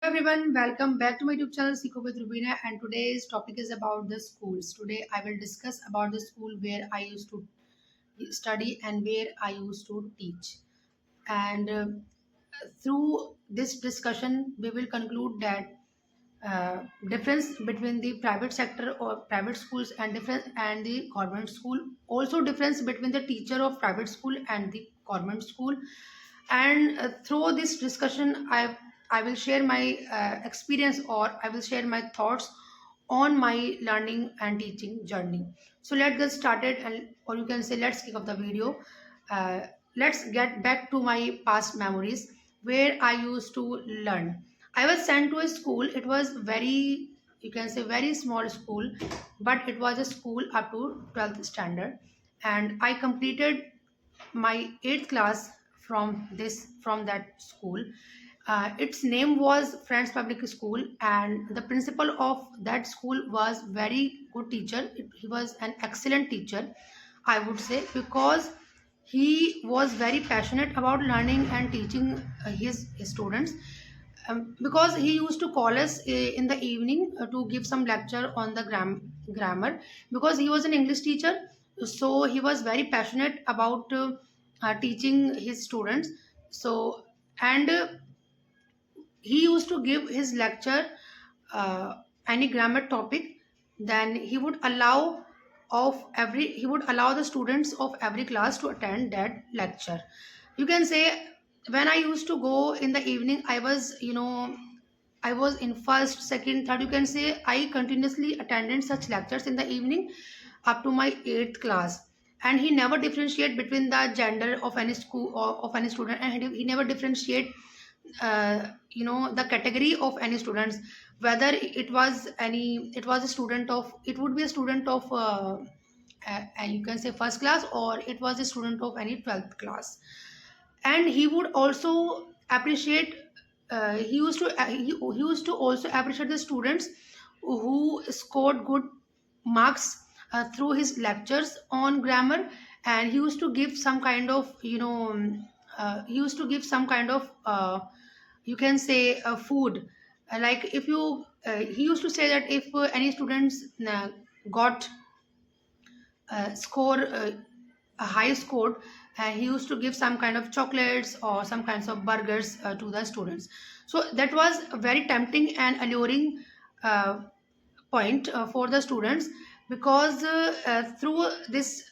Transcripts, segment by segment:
Everyone, welcome back to my YouTube channel Seeko with Rubina, and today's topic is about the schools. Today I will discuss about the school where I used to study and where I used to teach. And through this discussion, we will conclude that difference between the private sector or private schools and different and the government school. Also, difference between the teacher of private school and the government school. And through this discussion I will share my experience, or I will share my thoughts on my learning and teaching journey. So let's get started, and or you can say let's kick off the video. uh, let's get back to my past memories where I used to learn. I was sent to a school. It was very, you can say, very small school, but it was a school up to 12th standard, and I completed my 8th class from that school. Its name was Friends Public School, and the principal of that school was very good teacher. He was an excellent teacher, I would say, because he was very passionate about learning and teaching his students. Because he used to call us in the evening to give some lecture on the grammar, because he was an English teacher. So he was very passionate about teaching his students. So, and he used to give his lecture, any grammar topic. Then he would allow the students of every class to attend that lecture. You can say, when I used to go in the evening, I was in first, second, third. You can say I continuously attended such lectures in the evening up to my 8th class. And he never differentiate between the gender of any school or of any student, and he never differentiate the category of any students, whether it was a student of, it would be a student of you can say first class, or it was a student of any 12th class. And he would also appreciate, he used to also appreciate the students who scored good marks through his lectures on grammar. And he used to give some kind of, he used to give some kind of, you can say, food. Like, if you he used to say that if any students got score a high score, and he used to give some kind of chocolates or some kinds of burgers to the students. So that was a very tempting and alluring uh, point for the students, because through this,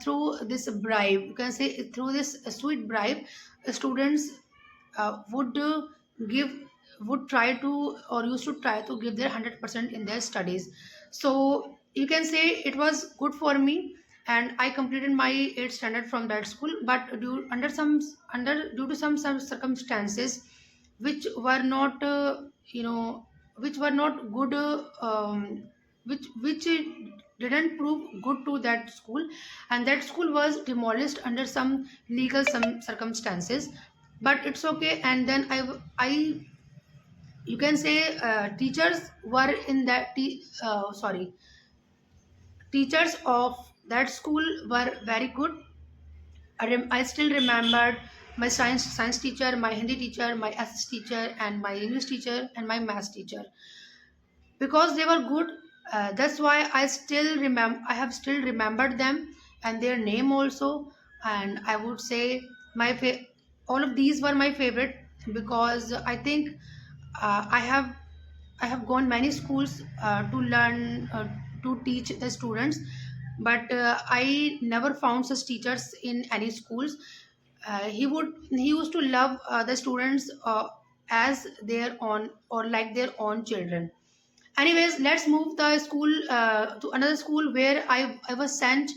through this bribe, you can say, through this sweet bribe, students would give would try to, or used to try to give their 100% in their studies. So you can say it was good for me, and I completed my 8th standard from that school. But due to some circumstances which were not which were not good, which didn't prove good to that school, and that school was demolished under some legal some circumstances. But it's okay. And then I you can say, teachers were in that sorry teachers of that school were very good. I still remembered my science teacher, my Hindi teacher, my SS teacher, and my English teacher, and my math teacher, because they were good. That's why I have still remembered them, and their name also. And I would say all of these were my favorite, because I think uh, i have I have gone many schools to learn, to teach the students, but I never found such teachers in any schools. He used to love the students as their own, or like their own children. Anyways, let's move the school to another school where I was sent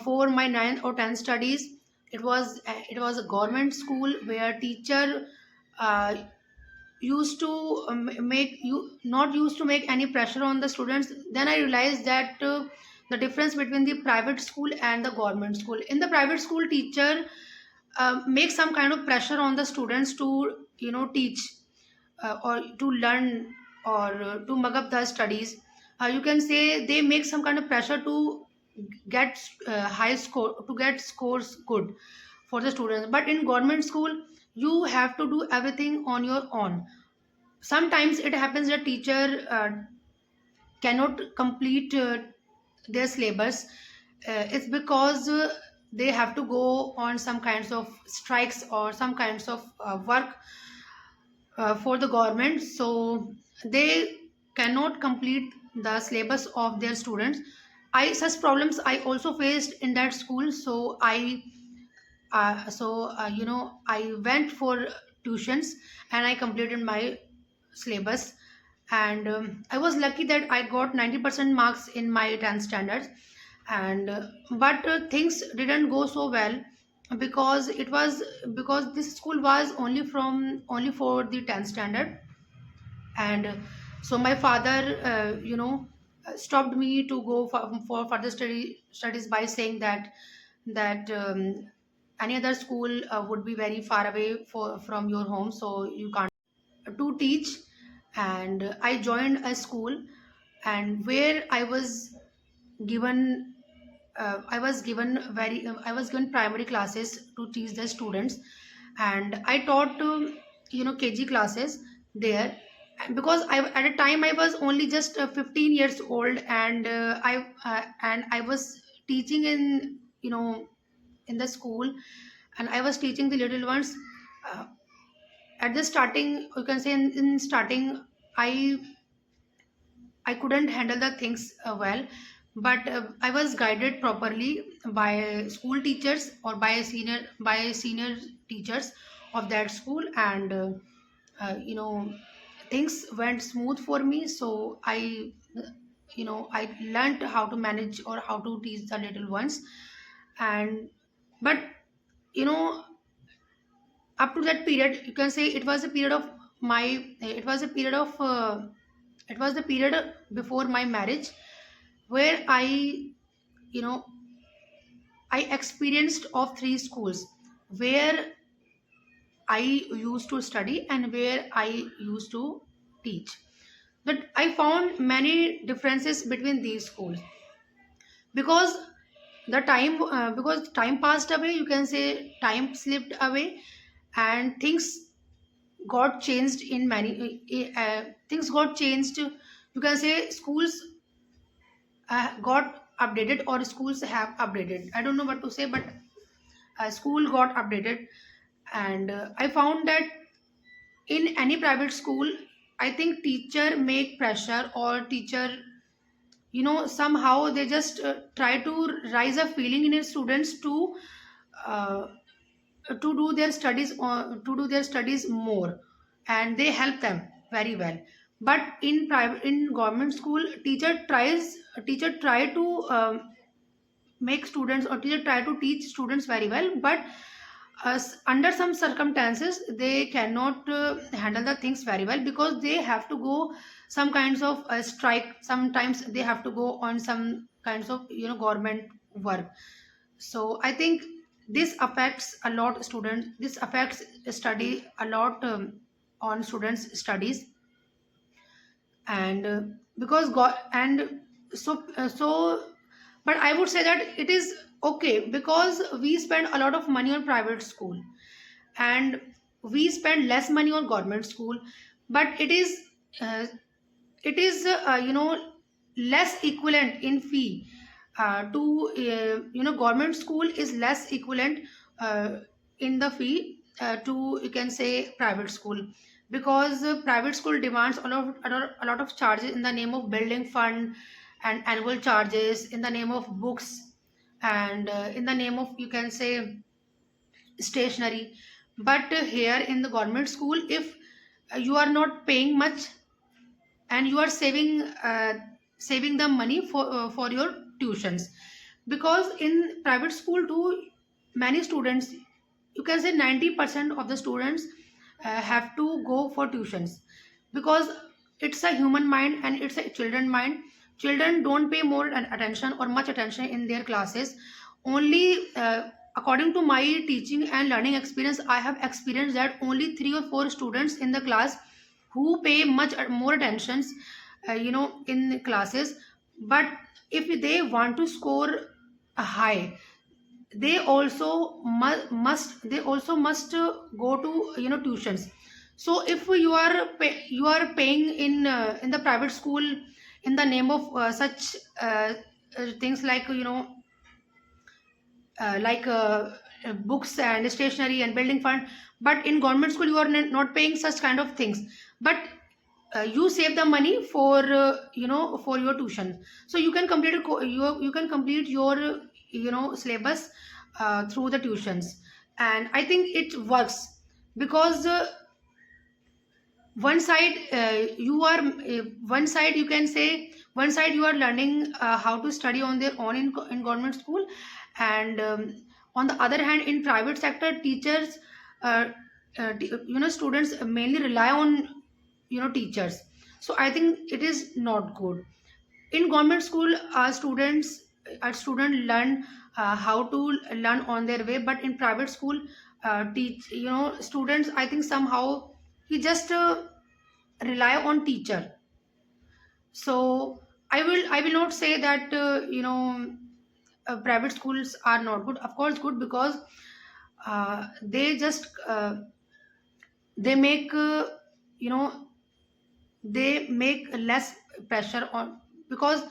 for my 9th or 10th studies. It was a government school where teacher uh, used to make you not used to make any pressure on the students. Then I realized that the difference between the private school and the government school. In the private school, teacher make some kind of pressure on the students to teach, or to learn, or to mug up the studies. You can say they make some kind of pressure to get high score, to get scores good for the students. But in government school, you have to do everything on your own. Sometimes it happens that teacher cannot complete their syllabus. It's because they have to go on some kinds of strikes or some kinds of work for the government, so they cannot complete the syllabus of their students. I Such problems I also faced in that school, so I went for tuitions and I completed my syllabus. And I was lucky that I got 90% marks in my 10th standards. And but things didn't go so well, because this school was only for the 10th standard. And so my father stopped me to go for further studies by saying that any other school would be very far away from your home, so you can't to teach. And I joined a school, and where given I was given primary classes to teach the students. And I taught KG classes there. And because at a time I was only just 15 years old, and I was teaching in in the school, and I was teaching the little ones. uh, at the starting, you can say in starting, I I couldn't handle the things well, but I was guided properly by school teachers or by senior teachers of that school. And things went smooth for me. So I learned how to manage or how to teach the little ones. And but you know up to that period, you can say it was a period of my it was a period of it was the period before my marriage, where you know I experienced of three schools where I used to study and where I used to teach. But I found many differences between these schools, because because time passed away, you can say time slipped away, and things got changed. You can say schools got updated, or schools have updated. I don't know what to say, but school got updated. And I found that in any private school, I think teacher make pressure, or teacher somehow they just try to rise a feeling in his students uh, to do their studies, or to do their studies more, and they help them very well. But in government school, teacher try to make students, or teacher try to teach students very well, but under some circumstances they cannot handle the things very well, because they have to go some kinds of strike. Sometimes they have to go on some kinds of government work. So I think this affects study a lot, on students studies. And because god and so but I would say that it is okay, because we spend a lot of money on private school, and we spend less money on government school. But uh, it is less equivalent in fee to government school is less equivalent in the fee to, you can say, private school. Because private school demands a lot of charges in the name of building fund, and annual charges in the name of books, and in the name of, you can say, stationery. But here in the government school, if you are not paying much, and you are saving the money for your tuitions. Because in private school too, many students, you can say 90% of the students have to go for tuitions, because it's a human mind and it's a children mind. Children don't pay more attention or much attention in their classes. Only according to my teaching and learning experience, I have experienced that only 3 or 4 students in the class who pay much more attentions in classes. But if they want to score a high, they also must go to tuitions. So if you are paying in the private school in the name of such things like like books and stationery and building fund, but in government school you are not paying such kind of things, but you save the money for for your tuition. So you can complete you can complete your syllabus through the tuitions. And I think it works because one side one side you can say, one side you are learning how to study on their own in government school, and on the other hand in private sector teachers uh, students mainly rely on teachers. So I think it is not good. In government school our student learn how to learn on their way, but in private school teach students, I think somehow he just rely on teacher. So I will not say that private schools are not good. Of course good, because they just they make you know they make less pressure on, because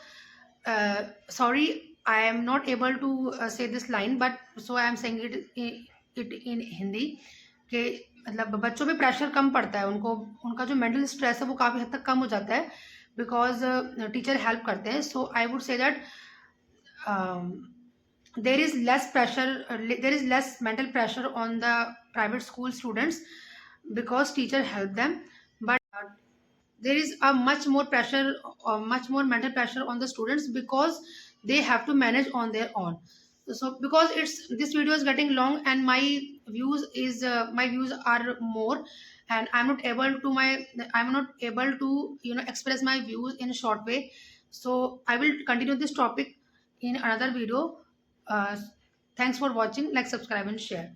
sorry I am not able to say this line, but so I am saying it in Hindi कि मतलब बच्चों पे pressure कम पड़ता है, उनको उनका जो mental stress है वो काफ़ी हद तक कम हो जाता है, बिकॉज टीचर हेल्प करते हैं. So I would say that there is less pressure there is less mental pressure on the private school students because teacher help them. But there is a much more pressure or much more mental pressure on the students because they have to manage on their own. So because it's this video is getting long and my views are more, and I'm not able to express my views in a short way. So I will continue this topic in another video. uh, Thanks for watching. Like, subscribe and share.